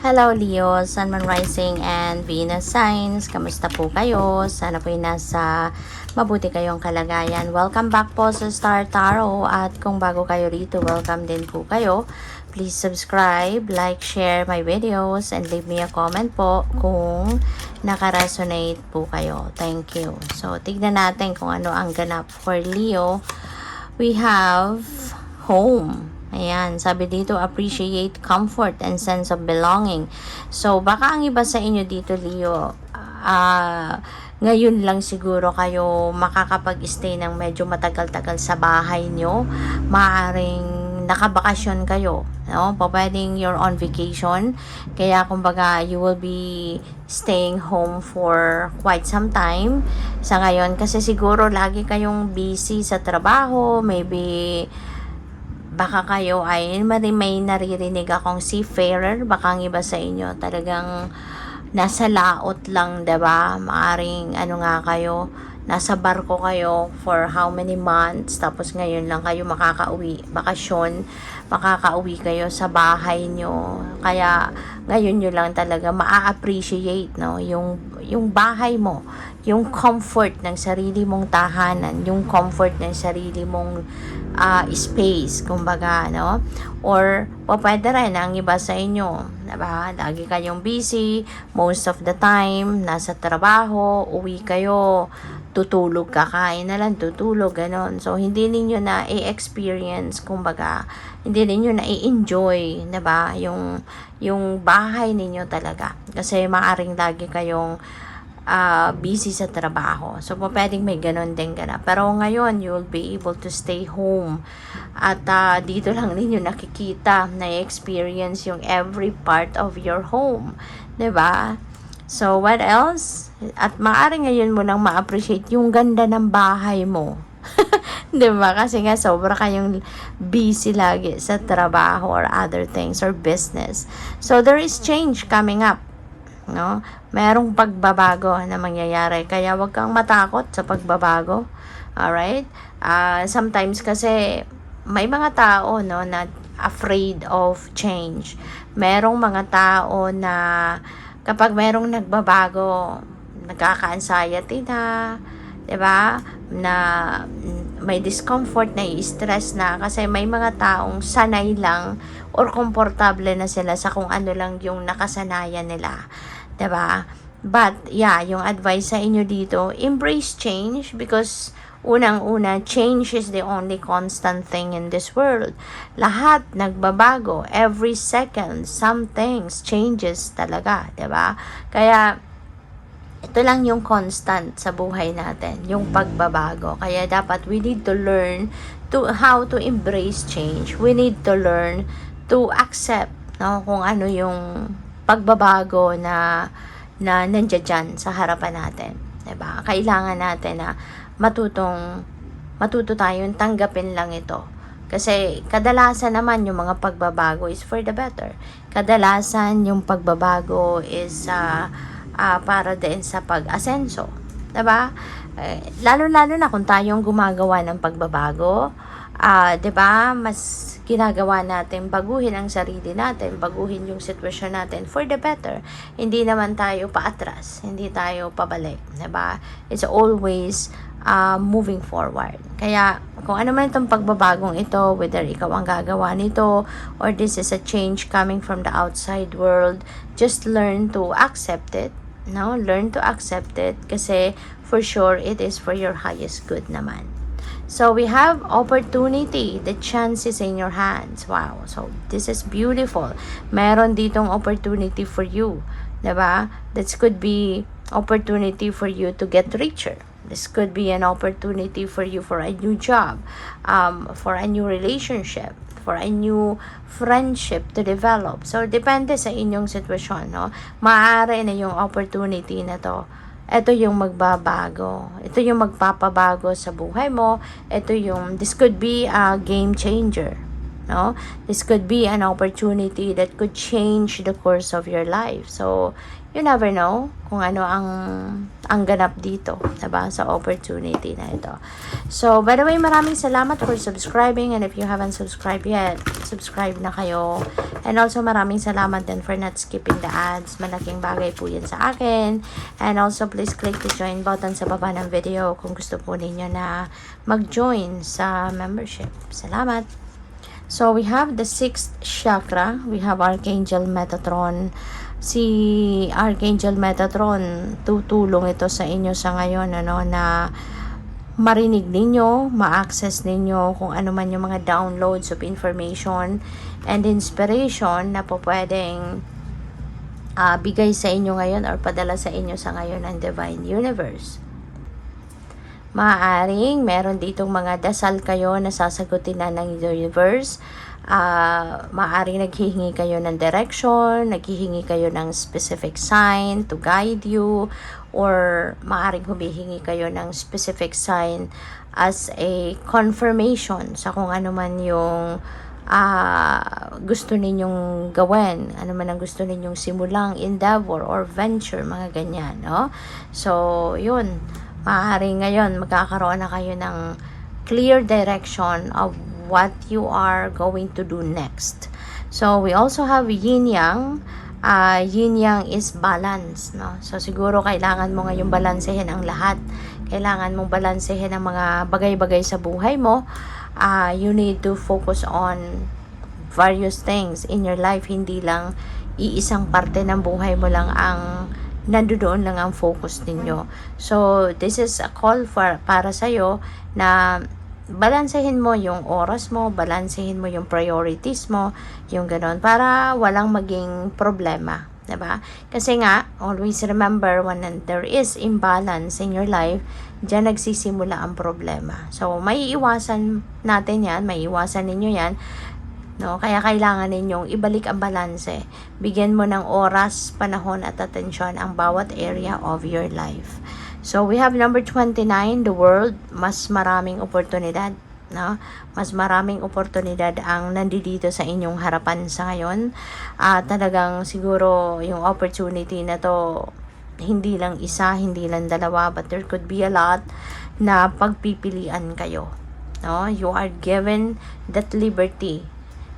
Hello Leo, Sun, Moon Rising and Venus Signs. Kamusta po kayo? Sana po nasa mabuti kayong kalagayan. Welcome back po sa Star Tarot at kung bago kayo rito, welcome din po kayo. Please subscribe, like, share my videos and leave me a comment po kung nakaresonate po kayo. Thank you. So, tignan natin kung ano ang ganap for Leo. We have home. Ayan, sabi dito, appreciate comfort and sense of belonging. So, baka ang iba sa inyo dito, Leo, ngayon lang siguro kayo makakapag-stay ng medyo matagal-tagal sa bahay nyo. Maaring nakabakasyon kayo. No? Pwedeng you're on vacation. Kaya, kumbaga, you will be staying home for quite some time. Sa ngayon, kasi siguro lagi kayong busy sa trabaho, maybe baka kayo ay may naririnig akong seafarer, baka ang iba sa inyo talagang nasa laot lang, diba? Maaring nga kayo, nasa barko kayo for how many months, tapos ngayon lang kayo makakauwi, bakasyon, makakauwi kayo sa bahay nyo. Kaya ngayon nyo lang talaga maa-appreciate, no? Yung bahay mo, yung comfort ng sarili mong tahanan, yung comfort ng sarili mong space, kumbaga, no? Or, pwede rin ang iba sa inyo, diba? Lagi kayong busy, most of the time, nasa trabaho, uwi kayo, tutulog, kakain na lang, tutulog, ganon. So, hindi ninyo na i-experience, kumbaga, hindi ninyo na i-enjoy, diba? Yung bahay ninyo talaga. Kasi maaring lagi kayong busy sa trabaho. So, pwedeng may ganon din ganap. Pero ngayon, you'll be able to stay home. At dito lang ninyo nakikita, na-experience yung every part of your home. 'Di ba? So, what else? At maaari ngayon mo lang ma-appreciate yung ganda ng bahay mo. 'Di ba? Kasi nga sobra kayong busy lagi sa trabaho or other things or business. So, there is change coming up. No? Merong pagbabago na mangyayari. Kaya wag kang matakot sa pagbabago. Alright? Sometimes kasi may mga tao, no, na afraid of change. Merong mga tao na kapag merong nagbabago, nagkaka-anxiety na, 'di ba? Na may discomfort, na i-stress na kasi may mga taong sanay lang or komportable na sila sa kung ano lang yung nakasanayan nila. 'Di ba? But yeah, yung advice sa inyo dito, embrace change because unang-una, change is the only constant thing in this world. Lahat nagbabago. Every second, some things changes talaga, 'di ba? Kaya ito lang yung constant sa buhay natin, yung pagbabago. Kaya dapat we need to learn to how to embrace change. We need to learn to accept, no, kung ano yung pagbabago na nandiyan dyan sa harapan natin. 'Di ba? Kailangan natin na matuto tayong tanggapin lang ito. Kasi kadalasan naman yung mga pagbabago is for the better. Kadalasan yung pagbabago is para din sa pag-asenso. 'Di ba? Lalo-lalo na kung tayong gumagawa ng pagbabago, 'di ba? Mas ginagawa natin baguhin ang sarili natin, baguhin yung sitwasyon natin for the better. Hindi naman tayo paatras, hindi tayo pabalik, 'di ba? It's always moving forward. Kaya kung ano man itong pagbabagong ito, whether ikaw ang gagawa nito or this is a change coming from the outside world, just learn to accept it. No, learn to accept it kasi for sure it is for your highest good naman. So we have opportunity, the chance is in your hands. Wow, so this is beautiful. Meron ditong opportunity for you, 'di ba? This could be opportunity for you to get richer. This could be an opportunity for you for a new job, for a new relationship, for a new friendship to develop. So, depende sa inyong sitwasyon, no? Maaari na yung opportunity na to. Ito yung magbabago. Ito yung magpapabago sa buhay mo. This could be a game changer. no? This could be an opportunity that could change the course of your life. So, you never know kung ano ang ganap dito, diba? Sa opportunity na ito. So, by the way, maraming salamat for subscribing, and if you haven't subscribed yet, subscribe na kayo. And also, maraming salamat din for not skipping the ads. Malaking bagay po yan sa akin. And also, please click the join button sa baba ng video kung gusto po ninyo na mag-join sa membership. Salamat! So, we have the 6th chakra. We have Archangel Metatron. Si Archangel Metatron, tutulong ito sa inyo sa ngayon, na marinig ninyo, ma-access ninyo kung ano man yung mga downloads of information and inspiration na po pwedeng bigay sa inyo ngayon or padala sa inyo sa ngayon ng Divine Universe. Maaaring meron ditong mga dasal kayo na sasagutin na ng universe. Maaaring naghihingi kayo ng direction, naghihingi kayo ng specific sign to guide you, or maaaring humihingi kayo ng specific sign as a confirmation sa kung ano man yung gusto ninyong gawin, ano man ang gusto ninyong simulang endeavor or venture, mga ganyan, no? So, yun. Maaaring ngayon magkakaroon na kayo ng clear direction of what you are going to do next. So, we also have yin-yang. Yin-yang is balance, no? So, siguro kailangan mo ngayong balansehin ang lahat. Kailangan mong balansehin ang mga bagay-bagay sa buhay mo. You need to focus on various things in your life. Hindi lang iisang parte ng buhay mo lang ang nandoon lang ang focus ninyo. So, this is a call para sa'yo na balansehin mo yung oras mo, balansehin mo yung priorities mo, yung ganon, para walang maging problema, diba? Kasi nga, always remember, when there is imbalance in your life, diyan nagsisimula ang problema. So, may iwasan natin yan, may iwasan ninyo yan, no? Kaya kailangan ninyong ibalik ang balanse. Bigyan mo ng oras, panahon at atensyon ang bawat area of your life. So, we have number 29, the world. Mas maraming oportunidad, no? Mas maraming oportunidad ang nandito sa inyong harapan sa ngayon. Talagang siguro yung opportunity na to, hindi lang isa, hindi lang dalawa, but there could be a lot na pagpipilian kayo, no? You are given that liberty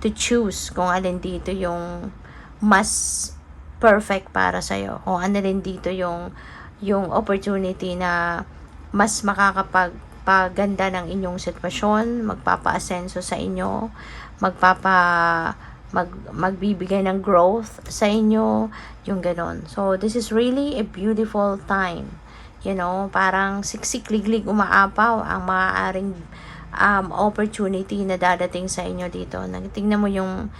to choose kung alin dito yung mas perfect para sa'yo. Kung ano rin dito yung opportunity na mas makakapagpaganda ng inyong sitwasyon, magpapa-asenso sa inyo, magbibigay ng growth sa inyo, yung ganon. So, this is really a beautiful time. You know, parang siksik-liglig umaapaw ang maaaring opportunity na dadating sa inyo dito. Tingnan mo yung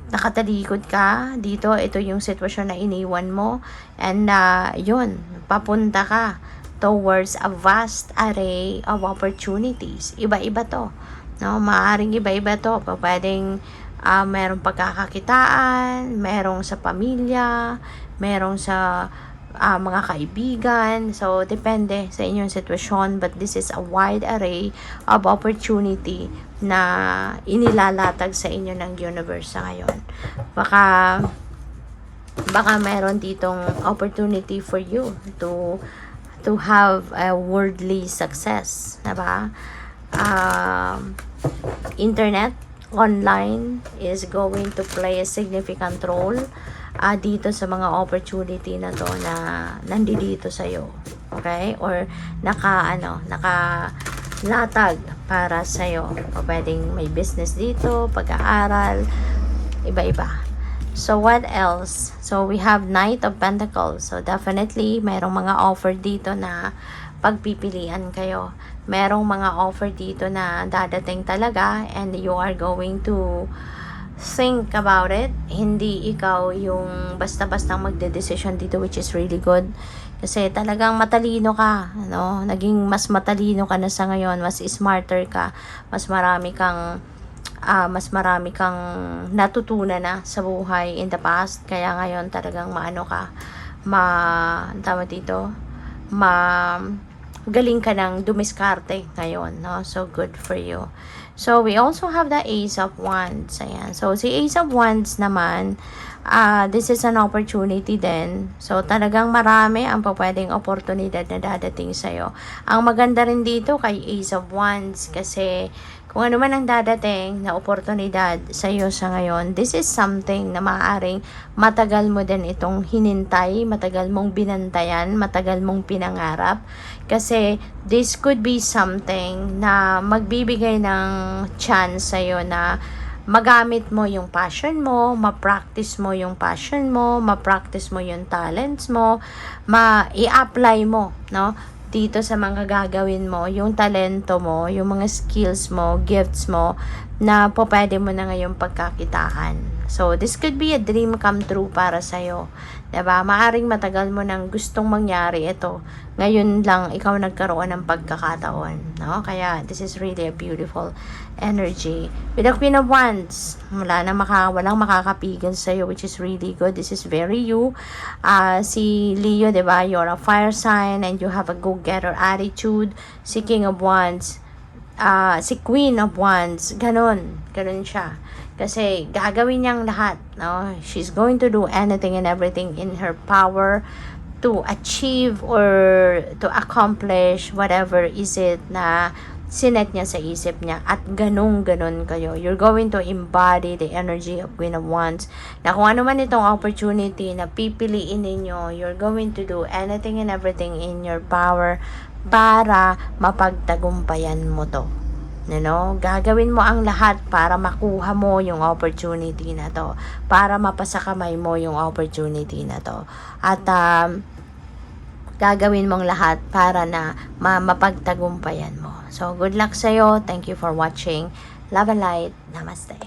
nakatalikod ka dito, ito yung sitwasyon na iniwan mo, and yun, papunta ka towards a vast array of opportunities. Iba-iba to, no? Maaaring iba-iba to. Pwedeng merong pagkakakitaan, merong sa pamilya, merong sa mga kaibigan. So, depende sa inyong sitwasyon, but this is a wide array of opportunity na inilalatag sa inyo ng universe sa ngayon. Baka meron ditong opportunity for you to have a worldly success, diba? Internet, online is going to play a significant role dito sa mga opportunity na to na nandito sa iyo. Okay? Or nakalatag para sa iyo. O pwedeng may business dito, pag-aaral, iba-iba. So, what else? So, we have Knight of Pentacles. So, definitely, mayroong mga offer dito na pagpipilian kayo. Merong mga offer dito na dadating talaga, and you are going to think about it. Hindi ikaw yung basta-basta magde-decision dito, which is really good. Kasi talagang matalino ka, no? Naging mas matalino ka na sa ngayon, mas smarter ka, mas marami kang natutunan na sa buhay in the past. Kaya ngayon talagang galing ka ng dumiskarte ngayon, no? So, good for you. So, we also have the Ace of Wands. Ayan. So, si Ace of Wands naman, this is an opportunity din. So, talagang marami ang pwedeng oportunidad na dadating sa'yo. Ang maganda rin dito kay Ace of Wands kasi kung ano man ang dadating na oportunidad sa iyo sa ngayon, this is something na maaaring matagal mo din itong hinintay, matagal mong binantayan, matagal mong pinangarap. Kasi this could be something na magbibigay ng chance sa iyo na magamit mo yung passion mo, ma-practice mo yung passion mo, ma-practice mo yung talents mo, i-apply mo, no? Dito sa mga gagawin mo, yung talento mo, yung mga skills mo, gifts mo, na pwede mo na ngayong pagkakitaan. So, this could be a dream come true para sa'yo. Diba? Maaring matagal mo nang gustong mangyari ito. Ngayon lang, ikaw nagkaroon ng pagkakataon. No? Kaya, this is really a beautiful energy. With the Queen of Wands, walang makakapigil sa'yo, which is really good. This is very you. Si Leo, diba? You're a fire sign and you have a go-getter attitude. Si King of Wands, si Queen of Wands, ganun siya. Kasi gagawin niyang lahat, no? She's going to do anything and everything in her power to achieve or to accomplish whatever is it na sinet niya sa isip niya. At ganun kayo. You're going to embody the energy of Queen of Wands. Na kung ano man itong opportunity na pipiliin ninyo, you're going to do anything and everything in your power para mapagtagumpayan mo to. Gagawin mo ang lahat para makuha mo yung opportunity na to. Para mapasakamay mo yung opportunity na to. At gagawin mong lahat para na mapagtagumpayan mo. So, good luck sa'yo. Thank you for watching. Love and light. Namaste.